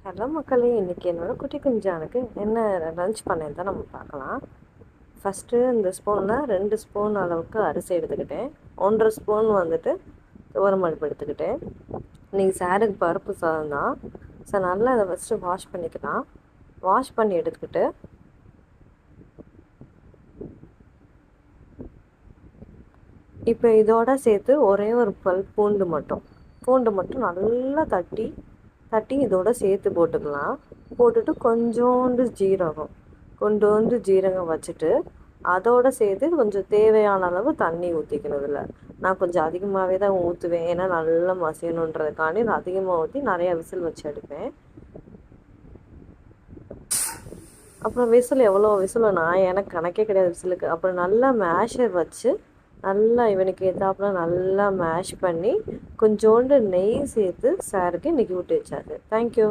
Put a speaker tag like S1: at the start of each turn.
S1: Hello மக்களே, இன்றைக்கி என்னோடய குட்டி குஞ்சானுக்கு என்ன லன்ச் பண்ணேன்னு தான் நம்ம பார்க்கலாம். ஃபஸ்ட்டு இந்த ஸ்பூனில் 2 ஸ்பூன் அளவுக்கு அரிசி எடுத்துக்கிட்டேன். 1.5 ஸ்பூன் வந்துட்டு துவரம்பருப்பு எடுத்துக்கிட்டேன். இன்றைக்கி சாருக்கு பருப்பு சாதம் தான். ஸோ நல்லா அதை ஃபஸ்ட்டு வாஷ் பண்ணிக்கலாம். வாஷ் பண்ணி எடுத்துக்கிட்டு இப்போ இதோட சேர்த்து ஒரே ஒரு பல் பூண்டு மட்டும் நல்லா தட்டி இதோட சேர்த்து போட்டுக்கலாம். போட்டுட்டு கொஞ்சோண்டு ஜீரகம் வச்சுட்டு அதோடு சேர்த்து கொஞ்சம் தேவையான அளவு தண்ணி ஊற்றிக்கிறதுல நான் கொஞ்சம் அதிகமாகவே தான் ஊற்றுவேன். ஏன்னா நல்லா மசியணுன்றதுக்காண்டி நான் அதிகமாக ஊற்றி நிறையா விசில் வச்சு எடுப்பேன். அப்புறம் விசில் எவ்வளோ விசில் எனக்கு கணக்கே கிடையாது விசிலுக்கு. அப்புறம் நல்லா மேஷர் வச்சு நல்லா இவனுக்கு ஏற்றாப்புல நல்லா மேஷ் பண்ணி கொஞ்சோண்டு நெய் சேர்த்து சாருக்கு இன்றைக்கி ஊட்டி வச்சாரு. தேங்க்யூ.